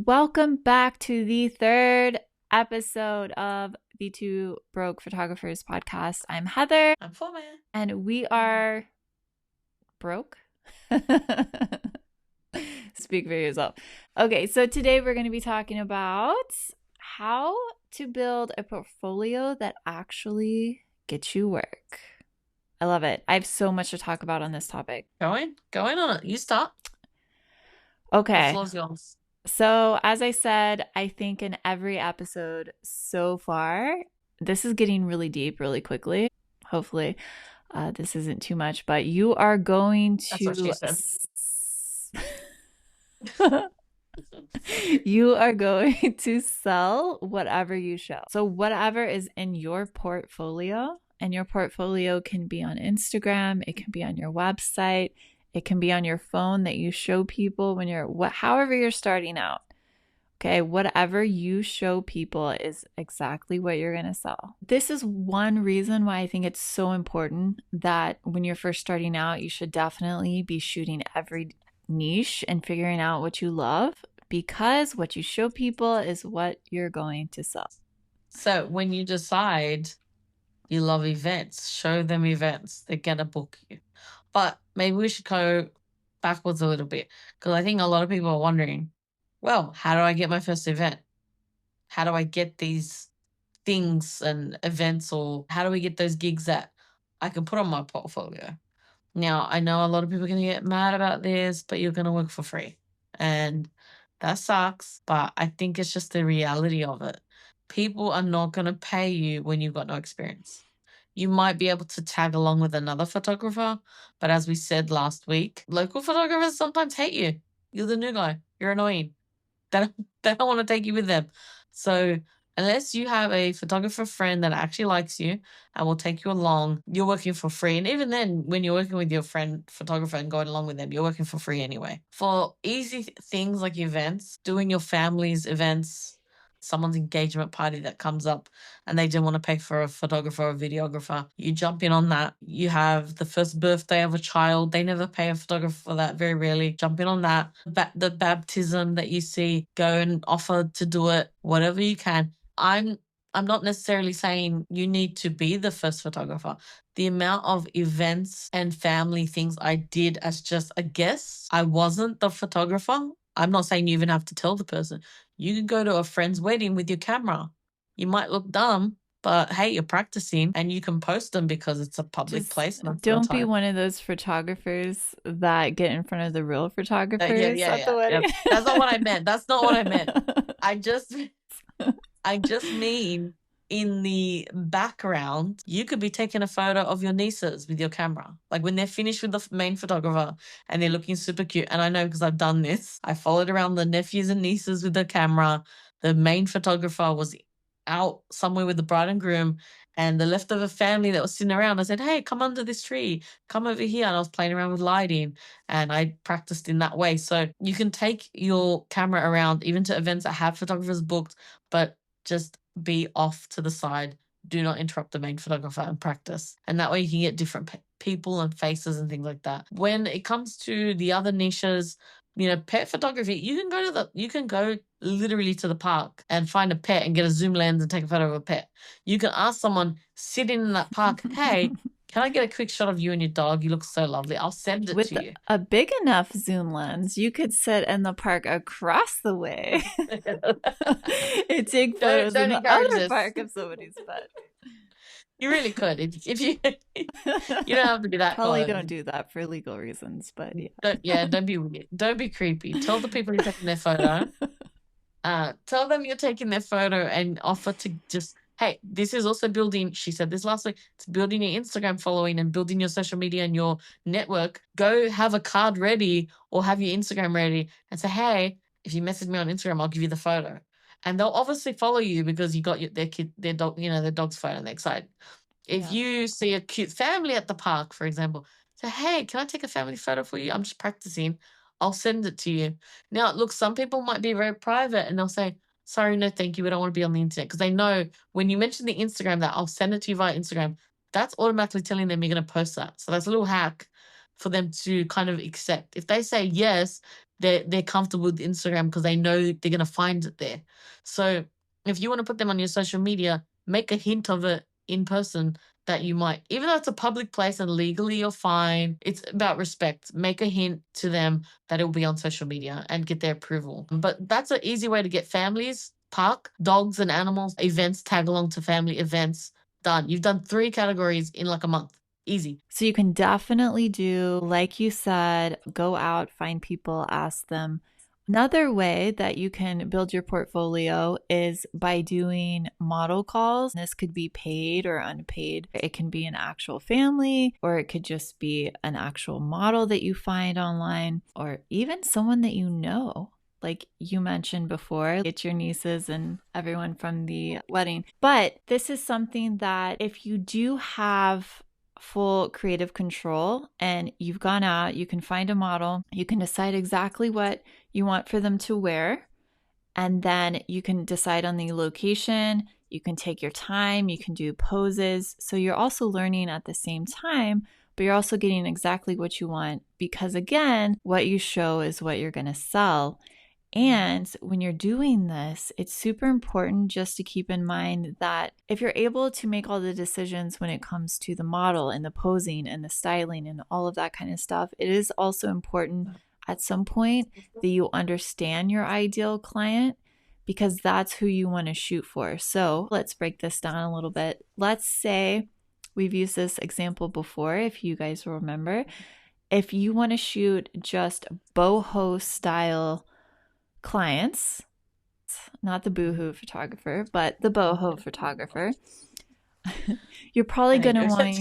Welcome back to the third episode of the Two Broke Photographers podcast. I'm Heather, I'm Foreman. and we are broke. Speak for yourself. Okay, so today we're going to be talking about how to build a portfolio that actually gets you work. I love it. I have so much to talk about on this topic. Going on it. You start. Okay. The floor's yours. So, as I said, I think in every episode so far, this is getting really deep really quickly. Hopefully, this isn't too much, but you are going That's what she to. said. You are going to sell whatever you show. So, whatever is in your portfolio, and your portfolio can be on Instagram, it can be on your website, it can be on your phone that you show people when however you're starting out. Okay, whatever you show people is exactly what you're going to sell. This is one reason why I think it's so important that when you're first starting out, you should definitely be shooting every niche and figuring out what you love, because what you show people is what you're going to sell. So when you decide you love events, show them events. They're going to book you. But maybe we should go backwards a little bit, because I think a lot of people are wondering, well, how do I get my first event? How do I get these things and events, or how do we get those gigs that I can put on my portfolio? Now, I know a lot of people are going to get mad about this, but you're going to work for free. And that sucks, but I think it's just the reality of it. People are not going to pay you when you've got no experience. You might be able to tag along with another photographer, but as we said last week, local photographers sometimes hate you. You're the new guy. You're annoying. They don't want to take you with them. So unless you have a photographer friend that actually likes you and will take you along, you're working for free. And even then, when you're working with your friend photographer and going along with them, you're working for free anyway. For easy things like events, doing your family's events, someone's engagement party that comes up and they didn't want to pay for a photographer or a videographer, you jump in on that. You have the first birthday of a child, they never pay a photographer for that, very rarely. Jump in on that. The baptism that you see, go and offer to do it, whatever you can. I'm not necessarily saying you need to be the first photographer. The amount of events and family things I did as just a guest, I wasn't the photographer. I'm not saying you even have to tell the person. You can go to a friend's wedding with your camera. You might look dumb, but hey, you're practicing and you can post them because it's a public place. Don't be one of those photographers that get in front of the real photographers at the wedding. Yeah. That's not what I meant. That's not what I meant. I just mean in the background, you could be taking a photo of your nieces with your camera. Like when they're finished with the main photographer and they're looking super cute. And I know because I've done this. I followed around the nephews and nieces with the camera. The main photographer was out somewhere with the bride and groom, and the leftover family that was sitting around, I said, hey, come under this tree, come over here. And I was playing around with lighting and I practiced in that way. So you can take your camera around even to events that have photographers booked, but just be off to the side. Do not interrupt the main photographer and practice. And that way you can get different people and faces and things like that. When it comes to the other niches, pet photography, you can go literally to the park and find a pet and get a zoom lens and take a photo of a pet. You can ask someone sitting in that park, hey, can I get a quick shot of you and your dog? You look so lovely. I'll send it to you. With a big enough zoom lens, you could sit in the park across the way and take photos in the other park of somebody's pet. You really could. If you don't have to be that Probably close. don't do that for legal reasons, but don't be weird. Don't be creepy. Tell the people you're taking their photo. Tell them you're taking their photo and offer to just, hey, this is also building, she said this last week, it's building your Instagram following and building your social media and your network. Go have a card ready or have your Instagram ready and say, hey, if you message me on Instagram, I'll give you the photo. And they'll obviously follow you because you got their dog, their dog's photo and they're excited. If you see a cute family at the park, for example, say, hey, can I take a family photo for you? I'm just practicing. I'll send it to you. Now, look, some people might be very private and they'll say, sorry, no, thank you. We don't want to be on the internet. Because they know when you mention the Instagram that I'll send it to you via Instagram, that's automatically telling them you're going to post that. So that's a little hack for them to kind of accept. If they say yes, they're comfortable with Instagram because they know they're gonna find it there. So if you want to put them on your social media, make a hint of it in person that you might, even though it's a public place and legally you're fine, it's about respect. Make a hint to them that it will be on social media and get their approval. But that's an easy way to get families, park, dogs and animals, events, tag along to family events. Done. You've done 3 categories in like a month. Easy. So you can definitely do, like you said, go out, find people, ask them. Another way that you can build your portfolio is by doing model calls. This could be paid or unpaid. It can be an actual family, or it could just be an actual model that you find online, or even someone that you know. Like you mentioned before, get your nieces and everyone from the wedding. But this is something that if you do have full creative control and you've gone out, you can find a model, you can decide exactly what you want for them to wear, and then you can decide on the location, you can take your time, you can do poses. So you're also learning at the same time, but you're also getting exactly what you want because, again, what you show is what you're going to sell. And when you're doing this, it's super important just to keep in mind that if you're able to make all the decisions when it comes to the model and the posing and the styling and all of that kind of stuff, it is also important at some point that you understand your ideal client because that's who you want to shoot for. So let's break this down a little bit. Let's say we've used this example before, if you guys will remember. If you want to shoot just boho style clients, not the boohoo photographer, but the boho photographer, you're probably going to want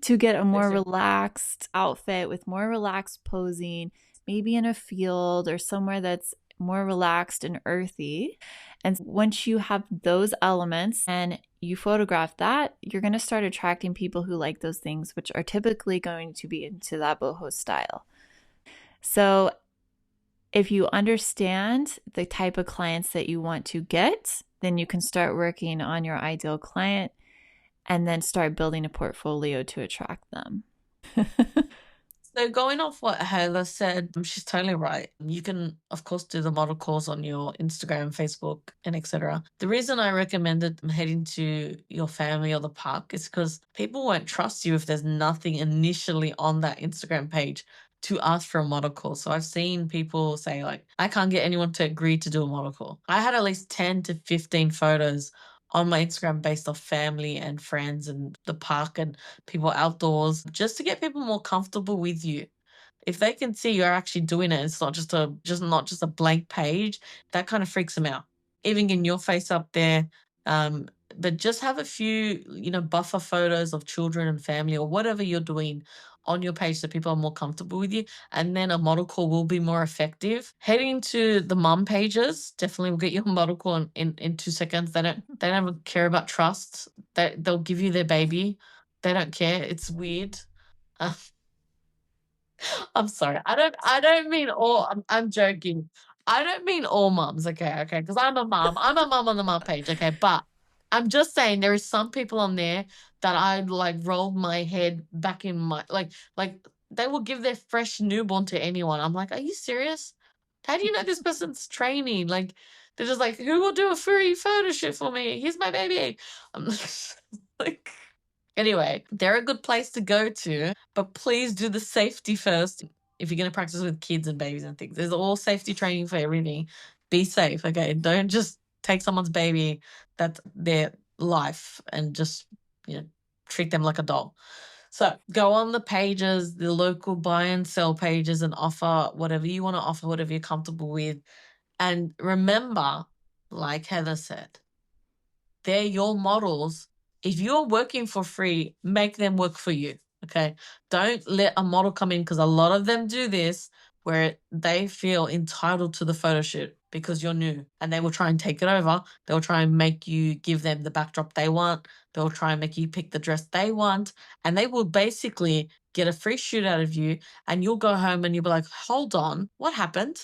to get a more relaxed outfit with more relaxed posing, maybe in a field or somewhere that's more relaxed and earthy. And once you have those elements and you photograph that, you're going to start attracting people who like those things, which are typically going to be into that boho style. So if you understand the type of clients that you want to get, then you can start working on your ideal client and then start building a portfolio to attract them. So going off what Hala said, she's totally right. You can, of course, do the model calls on your Instagram, Facebook, and etc. The reason I recommended heading to your family or the park is because people won't trust you if there's nothing initially on that Instagram page to ask for a model call. So I've seen people say like, I can't get anyone to agree to do a model call. I had at least 10 to 15 photos on my Instagram based off family and friends and the park and people outdoors, just to get people more comfortable with you. If they can see you're actually doing it, it's not just a blank page, that kind of freaks them out. Even getting your face up there. But just have a few, buffer photos of children and family or whatever you're doing on your page so people are more comfortable with you. And then a model call will be more effective. Heading to the mum pages definitely will get you a model call in 2 seconds. They don't care about trust. They'll give you their baby. They don't care. It's weird. I'm sorry. I don't mean all. I'm joking. I don't mean all mums, okay, because I'm a mum. I'm a mum on the mum page, okay? But I'm just saying there is some people on there that I like rolled my head back in my like they will give their fresh newborn to anyone. I'm like, are you serious? How do you know this person's training? Like they're just like, who will do a free photo shoot for me? Here's my baby. I'm like anyway, they're a good place to go to, but please do the safety first if you're going to practice with kids and babies and things. There's all safety training for everything. Be safe, okay? Don't just take someone's baby, that's their life, and just, treat them like a doll. So go on the pages, the local buy and sell pages, and offer whatever you want to offer, whatever you're comfortable with. And remember, like Heather said, they're your models. If you're working for free, make them work for you. Okay. Don't let a model come in because a lot of them do this where they feel entitled to the photo shoot because you're new and they will try and take it over. They'll try and make you give them the backdrop they want. They'll try and make you pick the dress they want. And they will basically get a free shoot out of you and you'll go home and you'll be like, hold on, what happened?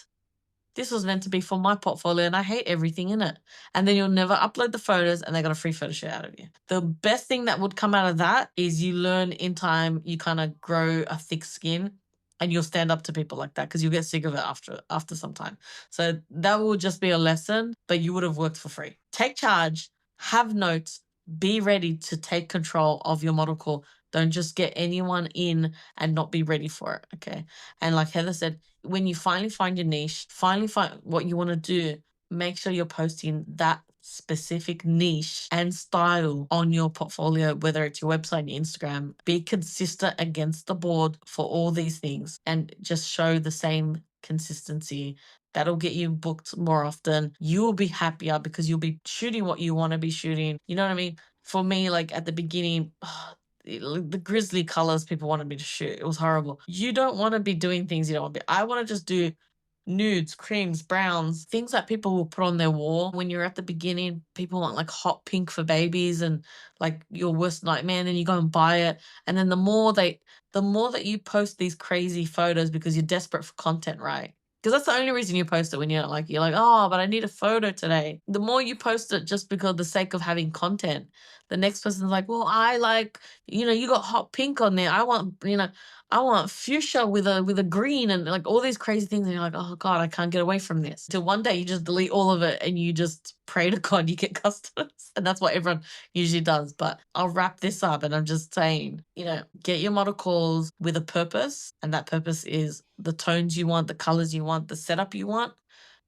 this was meant to be for my portfolio and I hate everything in it. And then you'll never upload the photos and they got a free photo shoot out of you. The best thing that would come out of that is you learn in time, you kind of grow a thick skin and you'll stand up to people like that because you'll get sick of it after some time. So that will just be a lesson, but you would have worked for free. Take charge, have notes, be ready to take control of your model call. Don't just get anyone in and not be ready for it. Okay. And like Heather said, when you finally find your niche, finally find what you want to do, make sure you're posting that specific niche and style on your portfolio, whether it's your website, your Instagram. Be consistent against the board for all these things and just show the same consistency. That'll get you booked more often. You will be happier because you'll be shooting what you want to be shooting. You know what I mean? For me, like at the beginning, the grizzly colors people wanted me to shoot. It was horrible. You don't want to be doing things you don't want to be. I want to just do nudes, creams, browns, things that people will put on their wall. When you're at the beginning, people want like hot pink for babies and like your worst nightmare, and then you go and buy it. And then the more that you post these crazy photos because you're desperate for content, right? Because that's the only reason you post it when you're like, oh, but I need a photo today. The more you post it just because the sake of having content, the next person's like, well, I like, you got hot pink on there. I want fuchsia with a green and like all these crazy things. And you're like, oh God, I can't get away from this. Till one day you just delete all of it and you just pray to God you get customers. And that's what everyone usually does. But I'll wrap this up and I'm just saying, get your model calls with a purpose. And that purpose is the tones you want, the colors you want, the setup you want,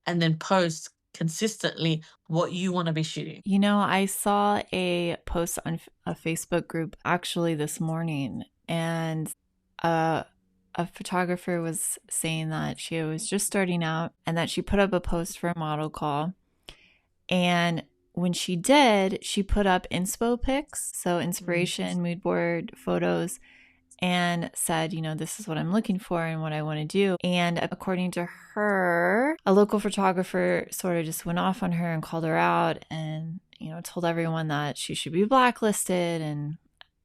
and then post consistently what you want to be shooting. I saw a post on a Facebook group actually this morning, and a photographer was saying that she was just starting out and that she put up a post for a model call. And when she did, she put up inspo pics, so inspiration, mood board photos, and said, this is what I'm looking for and what I want to do. And according to her, a local photographer sort of just went off on her and called her out and, told everyone that she should be blacklisted and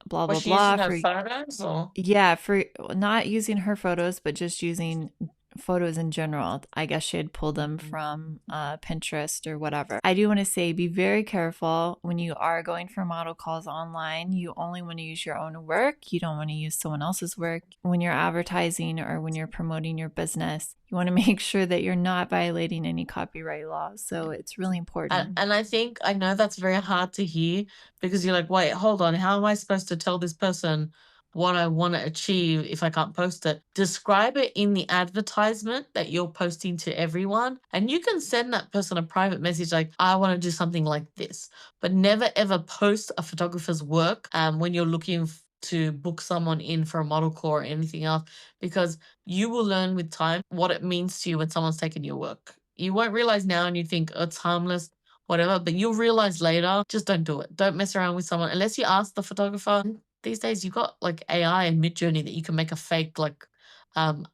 blah, blah, blah. Was she using her photos or? Yeah, for not using her photos, but just using photos in general. I guess she had pulled them from Pinterest or whatever. I do want to say be very careful when you are going for model calls online. You only want to use your own work. You don't want to use someone else's work. When you're advertising or when you're promoting your business, you want to make sure that you're not violating any copyright laws. So it's really important. And I know that's very hard to hear because you're like, wait, hold on. How am I supposed to tell this person what I want to achieve if I can't post it? Describe it in the advertisement that you're posting to everyone. And you can send that person a private message like, I want to do something like this, but never ever post a photographer's work when you're looking to book someone in for a model call or anything else, because you will learn with time what it means to you when someone's taken your work. You won't realize now and you think, oh, it's harmless, whatever, but you'll realize later, just don't do it. Don't mess around with someone unless you ask the photographer. These days you've got like AI and Midjourney that you can make a fake like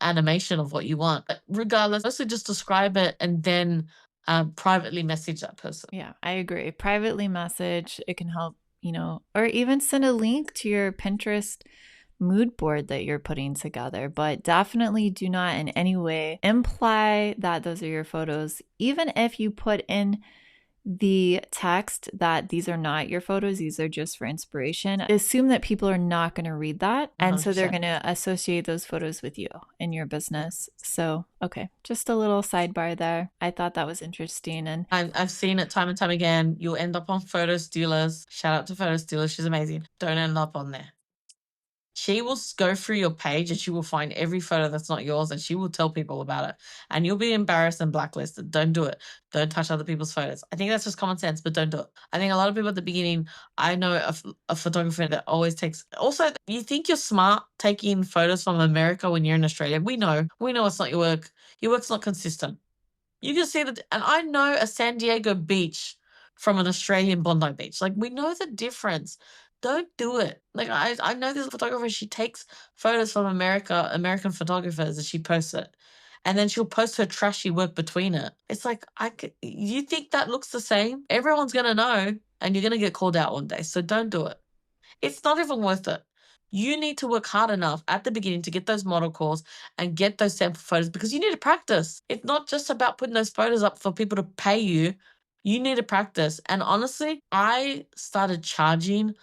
animation of what you want. But regardless, mostly just describe it and then privately message that person. Yeah, I agree. Privately message, it can help, or even send a link to your Pinterest mood board that you're putting together, but definitely do not in any way imply that those are your photos. Even if you put in the text that these are not your photos, these are just for inspiration, assume that people are not going to read that. And 100%. So they're going to associate those photos with you and your business. So, okay, just a little sidebar there. I thought that was interesting. And I've seen it time and time again. You'll end up on Photo Stealers. Shout out to Photo Stealers. She's amazing. Don't end up on there. She will go through your page and she will find every photo that's not yours and she will tell people about it. And you'll be embarrassed and blacklisted. Don't do it. Don't touch other people's photos. I think that's just common sense, but don't do it. I think a lot of people at the beginning, I know a photographer that always takes... Also, you think you're smart taking photos from America when you're in Australia. We know it's not your work. Your work's not consistent. You can see that... And I know a San Diego beach from an Australian Bondi beach. Like, we know the difference. Don't do it. Like, I know this photographer, she takes photos from American photographers, and she posts it. And then she'll post her trashy work between it. It's like, you think that looks the same? Everyone's going to know, and you're going to get called out one day. So don't do it. It's not even worth it. You need to work hard enough at the beginning to get those model calls and get those sample photos because you need to practice. It's not just about putting those photos up for people to pay you. You need to practice. And honestly, I started charging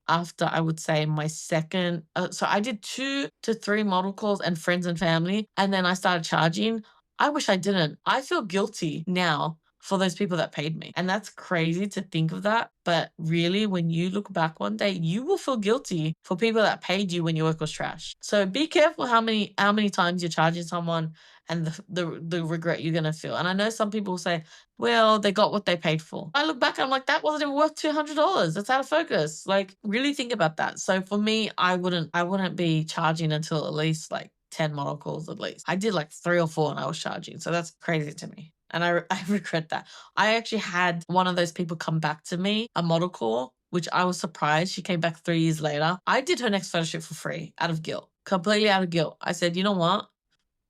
after, I would say, my second. So I did 2 to 3 model calls and friends and family, and then I started charging. I wish I didn't. I feel guilty now for those people that paid me. And that's crazy to think of that. But really, when you look back one day, you will feel guilty for people that paid you when your work was trash. So be careful how many times you're charging someone and the regret you're gonna feel. And I know some people say, well, they got what they paid for. I look back and I'm like, that wasn't even worth $200. That's out of focus. Like, really think about that. So for me, I wouldn't be charging until at least like 10 model calls at least. I did like 3 or 4 and I was charging. So that's crazy to me. And I regret that. I actually had one of those people come back to me, a model call, which I was surprised. She came back 3 years later. I did her next photo shoot for free out of guilt, completely out of guilt. I said, you know what?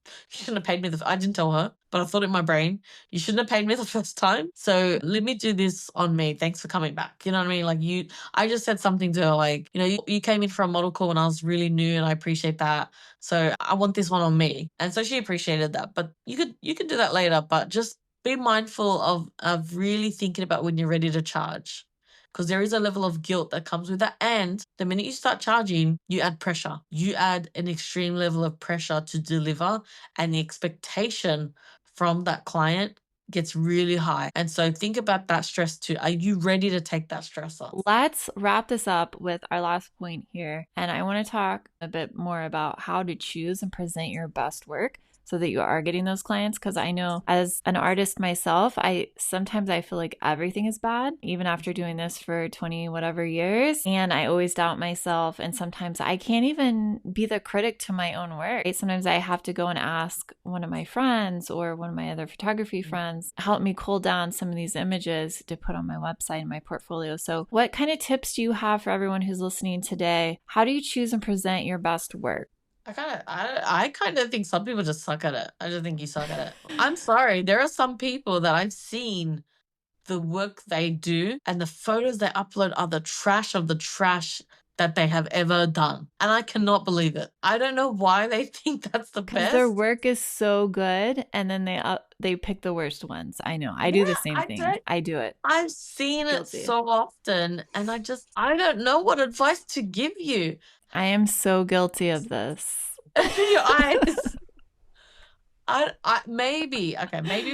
You shouldn't have paid me I didn't tell her, but I thought in my brain, you shouldn't have paid me the first time. So let me do this on me. Thanks for coming back. You know what I mean? Like I just said something to her like, you came in for a model call when I was really new and I appreciate that. So I want this one on me. And so she appreciated that. But you could do that later, but just be mindful of really thinking about when you're ready to charge. Because there is a level of guilt that comes with that. And the minute you start charging, you add pressure. You add an extreme level of pressure to deliver, and the expectation from that client gets really high. And so think about that stress too. Are you ready to take that stress off? Let's wrap this up with our last point here. And I want to talk a bit more about how to choose and present your best work so that you are getting those clients. Because I know as an artist myself, sometimes I feel like everything is bad, even after doing this for 20 whatever years. And I always doubt myself. And sometimes I can't even be the critic to my own work. Sometimes I have to go and ask one of my friends or one of my other photography friends, help me cool down some of these images to put on my website and my portfolio. So what kind of tips do you have for everyone who's listening today? How do you choose and present your best work? I kind of think some people just suck at it. I just think you suck at it. I'm sorry. There are some people that I've seen the work they do and the photos they upload are the trash of the trash that they have ever done. And I cannot believe it. I don't know why they think that's the Because best. their work is so good and then they pick the worst ones. I know. I do the same thing. I do it. I've seen Guilty. it so often and I don't know what advice to give you. I am so guilty of this. Your eyes. Maybe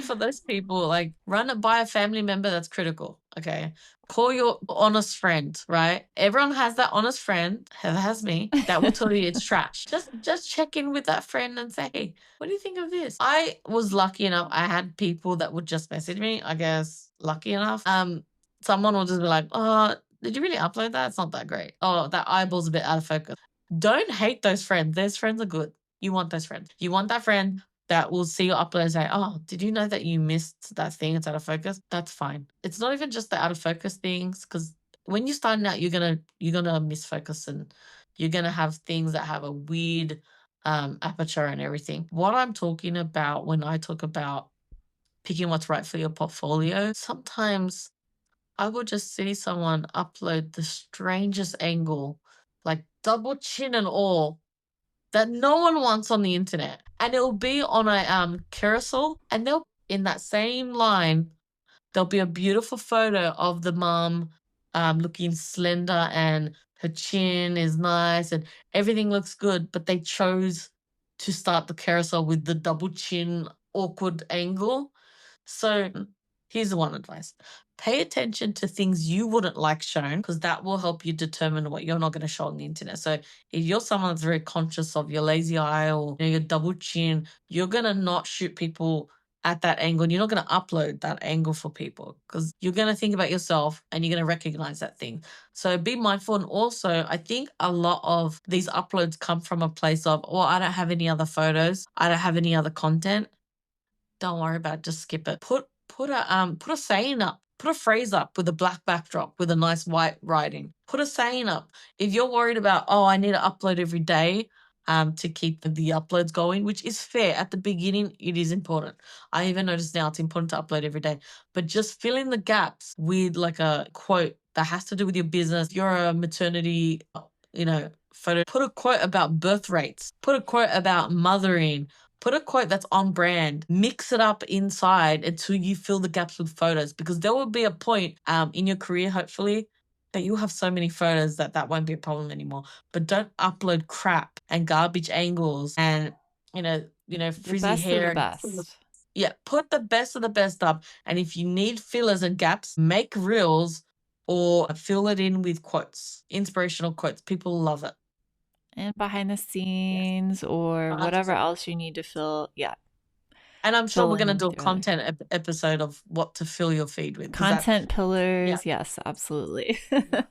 for those people, like run it by a family member that's critical. Okay. Call your honest friend, right? Everyone has that honest friend, Heather has me, that will tell you it's trash. Just check in with that friend and say, hey, what do you think of this? I was lucky enough. I had people that would just message me, I guess, lucky enough. Someone will just be like, oh, did you really upload that? It's not that great. Oh, that eyeball's a bit out of focus. Don't hate those friends. Those friends are good. You want those friends. You want that friend that will see your upload and say, oh, did you know that you missed that thing? It's out of focus. That's fine. It's not even just the out of focus things, because when you're starting out, you're gonna miss focus and you're gonna have things that have a weird aperture and everything. What I'm talking about when I talk about picking what's right for your portfolio, sometimes I will just see someone upload the strangest angle, like double chin and all, that no one wants on the internet. And it'll be on a carousel, and they'll in that same line, there'll be a beautiful photo of the mom looking slender and her chin is nice and everything looks good, but they chose to start the carousel with the double chin awkward angle. So here's the one advice. Pay attention to things you wouldn't like shown, because that will help you determine what you're not going to show on the internet. So if you're someone that's very conscious of your lazy eye or your double chin, you're going to not shoot people at that angle, and you're not going to upload that angle for people, because you're going to think about yourself and you're going to recognize that thing. So be mindful. And also, I think a lot of these uploads come from a place of, well, I don't have any other photos, I don't have any other content. Don't worry about it, just skip it. Put a saying up. Put a phrase up with a black backdrop with a nice white writing. Put a saying up. If you're worried about, oh, I need to upload every day to keep the uploads going, which is fair. At the beginning, it is important. I even notice now it's important to upload every day. But just fill in the gaps with like a quote that has to do with your business. You're a maternity, photo, put a quote about birth rates, put a quote about mothering, put a quote that's on brand, mix it up inside until you fill the gaps with photos, because there will be a point in your career, hopefully, that you'll have so many photos that that won't be a problem anymore. But don't upload crap and garbage angles and, The frizzy best of the hair. best. Yeah, put the best of the best up. And if you need fillers and gaps, make reels or fill it in with quotes, inspirational quotes. People love it. And behind the Yes. scenes or whatever 100%. else you need to fill. Yeah. And I'm sure Fill we're going to in do a through content episode of what to fill your feed with, because that, content yeah, pillars. Yes, absolutely. yeah.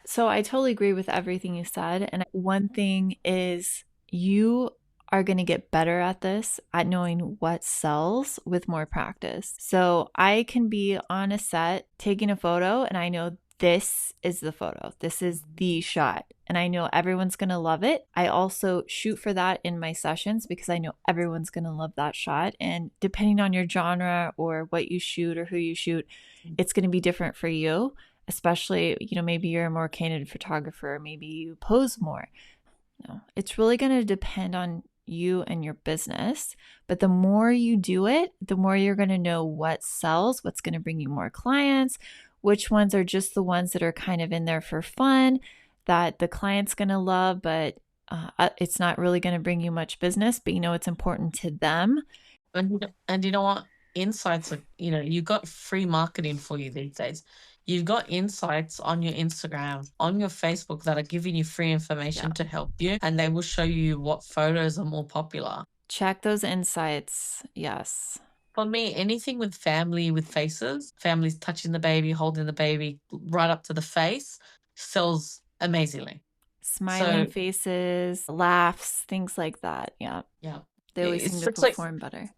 So I totally agree with everything you said. And one thing is you are going to get better at this, at knowing what sells with more practice. So I can be on a set taking a photo and I know this is the photo. This is the shot. And I know everyone's going to love it. I also shoot for that in my sessions because I know everyone's going to love that shot. And depending on your genre or what you shoot or who you shoot, it's going to be different for you, especially, maybe you're a more candid photographer, maybe you pose more. No, it's really going to depend on you and your business. But the more you do it, the more you're going to know what sells, what's going to bring you more clients, which ones are just the ones that are kind of in there for fun that the client's going to love, but it's not really going to bring you much business, but it's important to them. And you know what? Insights are, you've got free marketing for you these days. You've got insights on your Instagram, on your Facebook that are giving you free information to help you, and they will show you what photos are more popular. Check those insights. Yes. For me, anything with family with faces, families touching the baby, holding the baby right up to the face, sells amazingly. Smiling So, faces, laughs, things like that. Yeah. yeah. They always seem to perform better.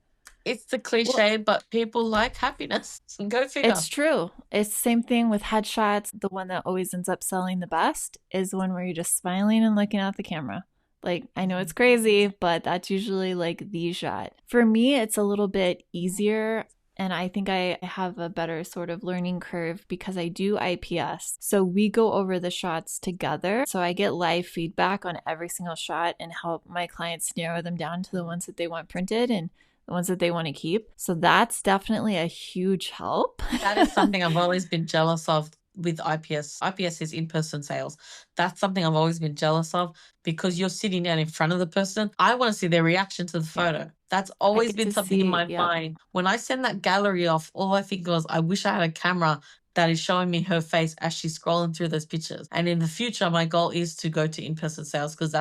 It's the cliche, but people like happiness. Go figure. It's true. It's the same thing with headshots. The one that always ends up selling the best is the one where you're just smiling and looking at the camera. Like, I know it's crazy, but that's usually like the shot. For me, it's a little bit easier. And I think I have a better sort of learning curve because I do IPS. So we go over the shots together. So I get live feedback on every single shot and help my clients narrow them down to the ones that they want printed and the ones that they want to keep. So that's definitely a huge help. That is something I've always been jealous of with IPS. IPS is in-person sales. That's something I've always been jealous of because you're sitting down in front of the person. I want to see their reaction to the photo. Yeah. That's always been something in my mind. When I send that gallery off, all I think was, I wish I had a camera that is showing me her face as she's scrolling through those pictures. And in the future, my goal is to go to in-person sales because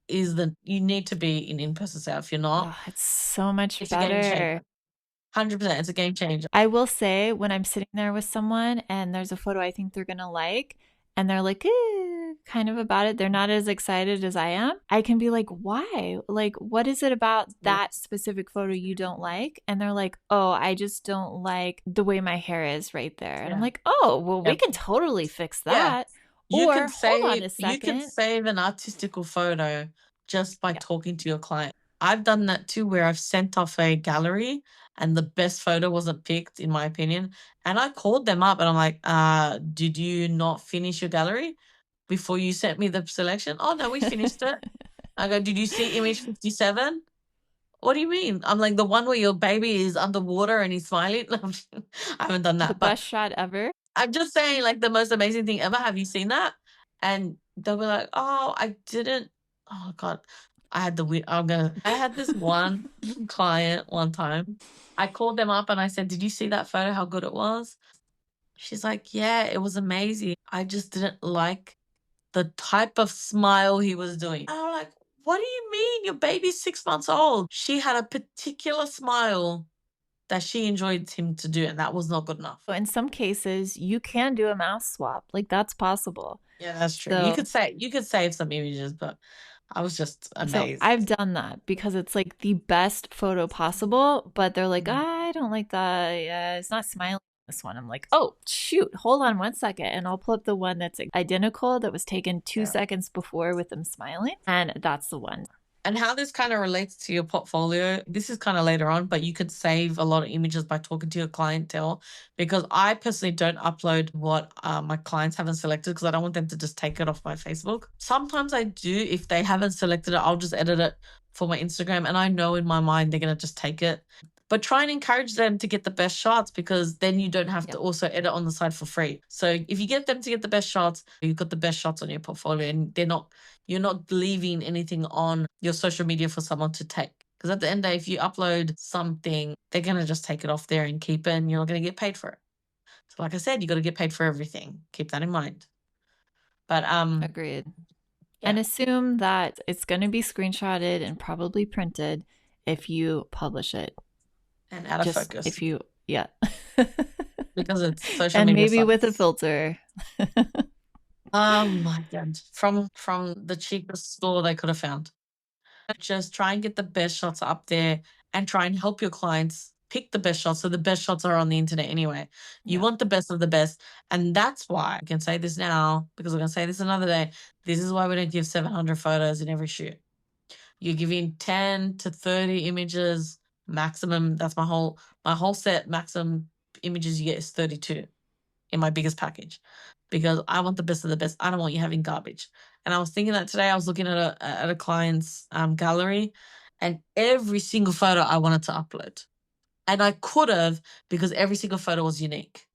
you need to be in-person sales. If you're not, it's so much it's better. A game changer. 100%, it's a game changer. I will say when I'm sitting there with someone and there's a photo I think they're going to like and they're like, kind of about it, they're not as excited as I am, I can be like, why? Like, what is it about that specific photo you don't like? And they're like, oh, I just don't like the way my hair is right there. And I'm like, oh, well, we can totally fix that. Yeah. Or hold on a second. You can save an artistical photo just by talking to your client. I've done that too, where I've sent off a gallery and the best photo wasn't picked, in my opinion. And I called them up and I'm like, did you not finish your gallery before you sent me the selection? Oh, no, we finished it. I go, did you see image 57? What do you mean? I'm like, the one where your baby is underwater and he's smiling? I haven't done that. The best shot ever. I'm just saying, like, the most amazing thing ever. Have you seen that? And they'll be like, oh, I didn't. Oh, God. I had this one client one time. I called them up and I said, did you see that photo? How good it was? She's like, yeah, it was amazing. I just didn't like the type of smile he was doing. And I'm like, what do you mean? Your baby's 6 months old. She had a particular smile that she enjoyed him to do, and that was not good enough. In some cases, you can do a mouth swap. Like, that's possible. Yeah, that's true. So, you could save some images, but I was just amazed. So I've done that because it's like the best photo possible, but they're like, I don't like that. Yeah, it's not smiling. This one. I'm like, oh, shoot, hold on 1 second. And I'll pull up the one that's identical that was taken 2 seconds before with them smiling. And that's the one. And how this kind of relates to your portfolio, this is kind of later on, but you could save a lot of images by talking to your clientele. Because I personally don't upload what my clients haven't selected because I don't want them to just take it off my Facebook. Sometimes I do. If they haven't selected it, I'll just edit it for my Instagram. And I know in my mind they're going to just take it. But try and encourage them to get the best shots, because then you don't have to Yep. also edit on the side for free. So if you get them to get the best shots, you've got the best shots on your portfolio, and you're not leaving anything on your social media for someone to take. Because at the end of the day, if you upload something, they're going to just take it off there and keep it, and you're not going to get paid for it. So like I said, you got to get paid for everything. Keep that in mind. But Agreed. And yeah, assume that it's going to be screenshotted and probably printed if you publish it. and out of Just focus if you, yeah. because it's social And media maybe with a sucks. filter. My God, from the cheapest store they could have found. Just try and get the best shots up there and try and help your clients pick the best shots. So the best shots are on the internet anyway. You Yeah. want the best of the best. And that's why I can say this now, because I'm going to say this another day. This is why we don't give 700 photos in every shoot. You're giving 10 to 30 images maximum. That's my whole set maximum images you get is 32 in my biggest package, because I want the best of the best. I don't want you having garbage. And I was thinking that today. I was looking at a client's gallery, and every single photo I wanted to upload, and I could have, because every single photo was unique.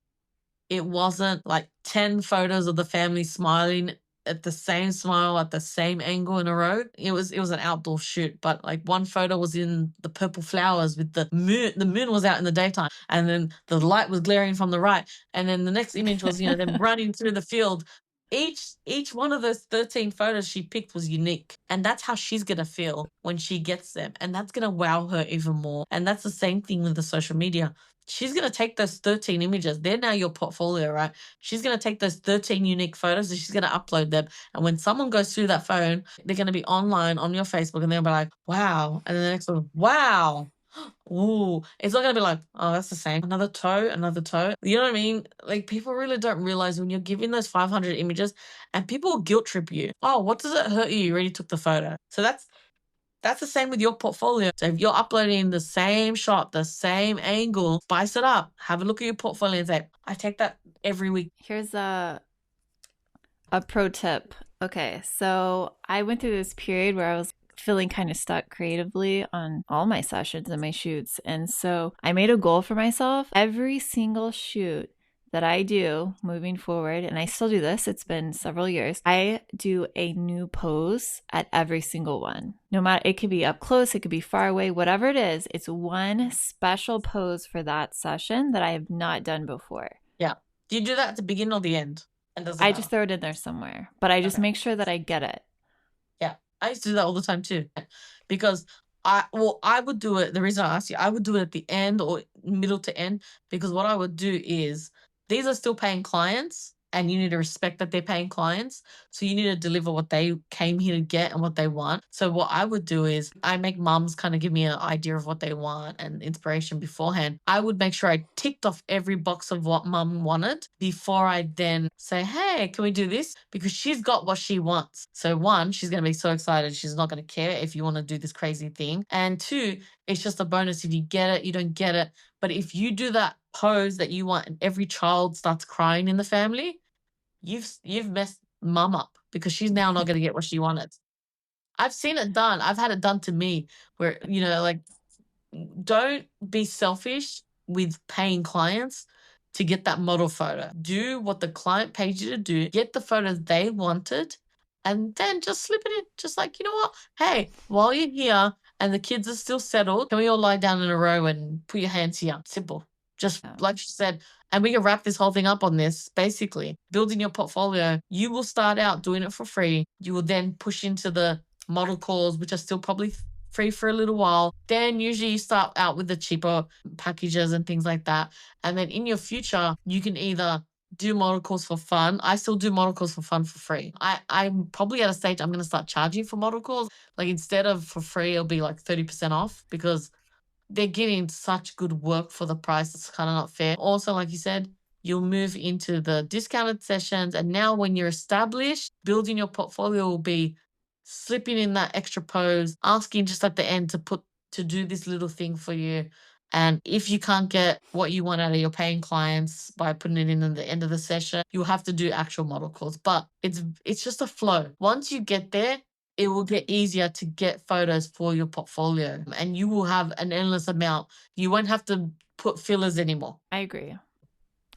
It wasn't like 10 photos of the family smiling at the same smile at the same angle in a row. It was an outdoor shoot, but like one photo was in the purple flowers with the moon. The moon was out in the daytime, and then the light was glaring from the right. And then the next image was, them running through the field. Each one of those 13 photos she picked was unique. And that's how she's gonna feel when she gets them. And that's gonna wow her even more. And that's the same thing with the social media. She's going to take those 13 images. They're now your portfolio, right? She's going to take those 13 unique photos and she's going to upload them. And when someone goes through that phone, they're going to be online on your Facebook and they'll be like, wow. And then the next one, wow. Ooh. It's not going to be like, oh, that's the same. Another toe, another toe. You know what I mean? Like, people really don't realize when you're giving those 500 images and people will guilt trip you. Oh, what does it hurt you? You already took the photo. So that's the same with your portfolio. So if you're uploading the same shot, the same angle, spice it up. Have a look at your portfolio and say, I take that every week. Here's a pro tip. Okay, so I went through this period where I was feeling kind of stuck creatively on all my sessions and my shoots. And so I made a goal for myself. Every single shoot that I do moving forward, and I still do this, it's been several years, I do a new pose at every single one. No matter, it could be up close, it could be far away, whatever it is, it's one special pose for that session that I have not done before. Yeah. Do you do that at the beginning or the end? And does it I just matter? throw it in there somewhere, but I just Okay. make sure that I get it. Yeah. I used to do that all the time too. Because I would do it. The reason I asked you, I would do it at the end or middle to end, because what I would do is these are still paying clients and you need to respect that they're paying clients. So you need to deliver what they came here to get and what they want. So what I would do is I make mums kind of give me an idea of what they want and inspiration beforehand. I would make sure I ticked off every box of what mum wanted before I then say, hey, can we do this? Because she's got what she wants. So one, she's going to be so excited. She's not going to care if you want to do this crazy thing. And two, it's just a bonus. If you get it, you don't get it. But if you do that pose that you want and every child starts crying in the family, you've messed mum up, because she's now not going to get what she wanted. I've seen it done. I've had it done to me where, like, don't be selfish with paying clients to get that model photo. Do what the client paid you to do, get the photos they wanted, and then just slip it in. Just like, you know what? Hey, while you're here and the kids are still settled, can we all lie down in a row and put your hands here? Simple. Just Yeah. like she said. And we can wrap this whole thing up on this. Basically, building your portfolio, you will start out doing it for free. You will then push into the model calls, which are still probably free for a little while. Then usually you start out with the cheaper packages and things like that. And then in your future, you can either do model calls for fun. I still do model calls for fun for free. I'm probably at a stage I'm gonna start charging for model calls. Like, instead of for free, it'll be like 30% off, because they're getting such good work for the price. It's kind of not fair. Also, like you said, you'll move into the discounted sessions. And now when you're established, building your portfolio will be slipping in that extra pose, asking just at the end to do this little thing for you. And if you can't get what you want out of your paying clients by putting it in at the end of the session, you'll have to do actual model calls. But it's just a flow. Once you get there, it will get easier to get photos for your portfolio, and you will have an endless amount. You won't have to put fillers anymore. I agree.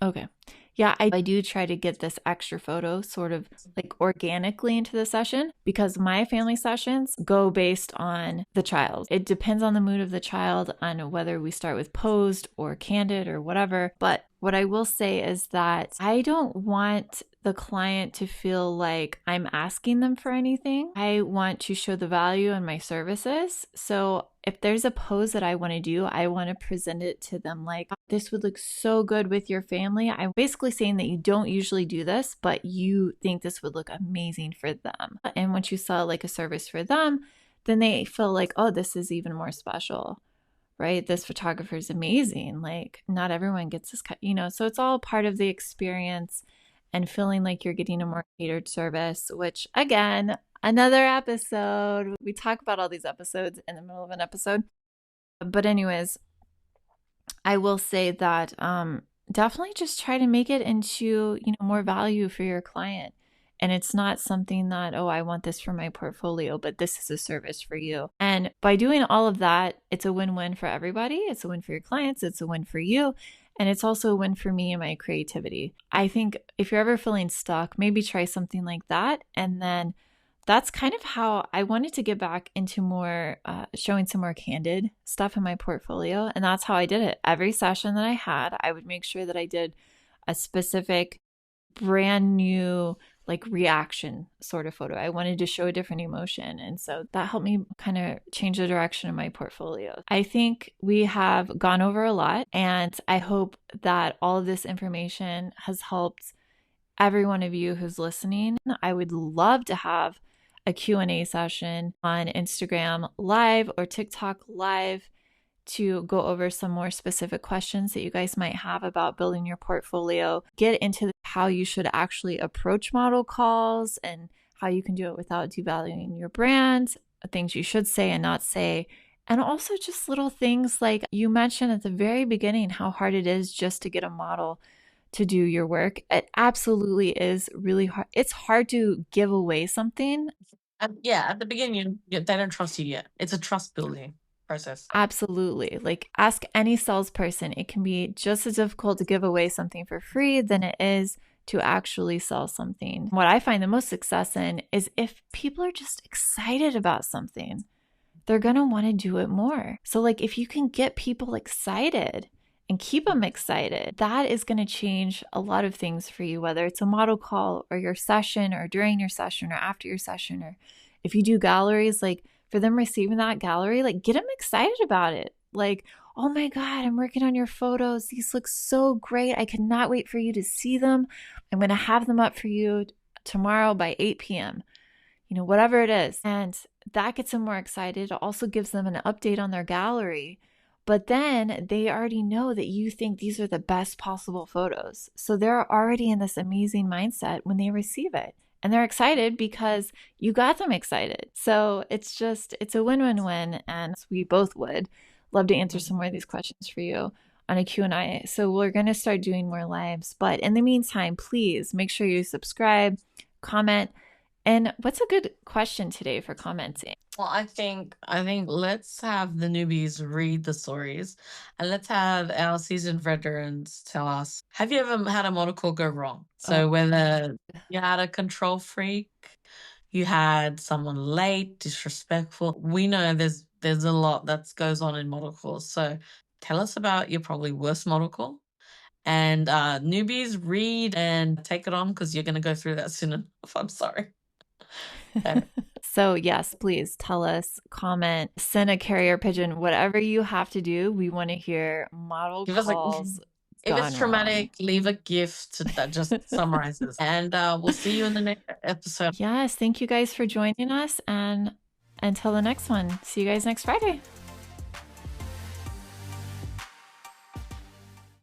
Okay. Yeah, I do try to get this extra photo sort of like organically into the session because my family sessions go based on the child. It depends on the mood of the child, on whether we start with posed or candid or whatever. But what I will say is that I don't want the client to feel like I'm asking them for anything. I want to show the value in my services. So if there's a pose that I want to do, I want to present it to them like, this would look so good with your family. I'm basically saying that you don't usually do this, but you think this would look amazing for them. And once you sell like a service for them, then they feel like, oh, this is even more special, right? This photographer is amazing. Like, not everyone gets this cut, so it's all part of the experience and feeling like you're getting a more catered service, which again, another episode. We talk about all these episodes in the middle of an episode. But anyways, I will say that definitely just try to make it into, more value for your client. And it's not something that, oh, I want this for my portfolio, but this is a service for you. And by doing all of that, it's a win-win for everybody. It's a win for your clients. It's a win for you. And it's also a win for me and my creativity. I think if you're ever feeling stuck, maybe try something like that. And then that's kind of how I wanted to get back into more showing some more candid stuff in my portfolio. And that's how I did it. Every session that I had, I would make sure that I did a specific brand new like reaction sort of photo. I wanted to show a different emotion. And so that helped me kind of change the direction of my portfolio. I think we have gone over a lot, and I hope that all of this information has helped every one of you who's listening. I would love to have a Q&A session on Instagram Live or TikTok Live to go over some more specific questions that you guys might have about building your portfolio, get into how you should actually approach model calls and how you can do it without devaluing your brand, things you should say and not say, and also just little things like you mentioned at the very beginning, how hard it is just to get a model to do your work. It absolutely is really hard. It's hard to give away something. At the beginning, they don't trust you yet. It's a trust building process. Absolutely. Like, ask any salesperson. It can be just as difficult to give away something for free than it is to actually sell something. What I find the most success in is if people are just excited about something, they're going to want to do it more. So like if you can get people excited and keep them excited, that is going to change a lot of things for you, whether it's a model call or your session or during your session or after your session, or if you do galleries, like for them receiving that gallery, like get them excited about it. Like, oh my God, I'm working on your photos. These look so great. I cannot wait for you to see them. I'm going to have them up for you tomorrow by 8 p.m. Whatever it is. And that gets them more excited. It also gives them an update on their gallery. But then they already know that you think these are the best possible photos. So they're already in this amazing mindset when they receive it. And they're excited because you got them excited. So it's a win-win-win. And we both would love to answer some more of these questions for you on a Q&A. So we're going to start doing more lives. But in the meantime, please make sure you subscribe, comment. And what's a good question today for commenting? Well, I think let's have the newbies read the stories, and let's have our seasoned veterans tell us, have you ever had a model call go wrong? So whether you had a control freak, you had someone late, disrespectful. We know there's a lot that goes on in model calls. So tell us about your probably worst model call. And newbies, read and take it on because you're going to go through that soon enough. I'm sorry. So yes, please tell us, comment, send a carrier pigeon, whatever you have to do. We want to hear model calls. If it's traumatic, leave a gift that just summarizes. And we'll see you in the next episode. Yes, thank you guys for joining us. And until the next one, see you guys next Friday.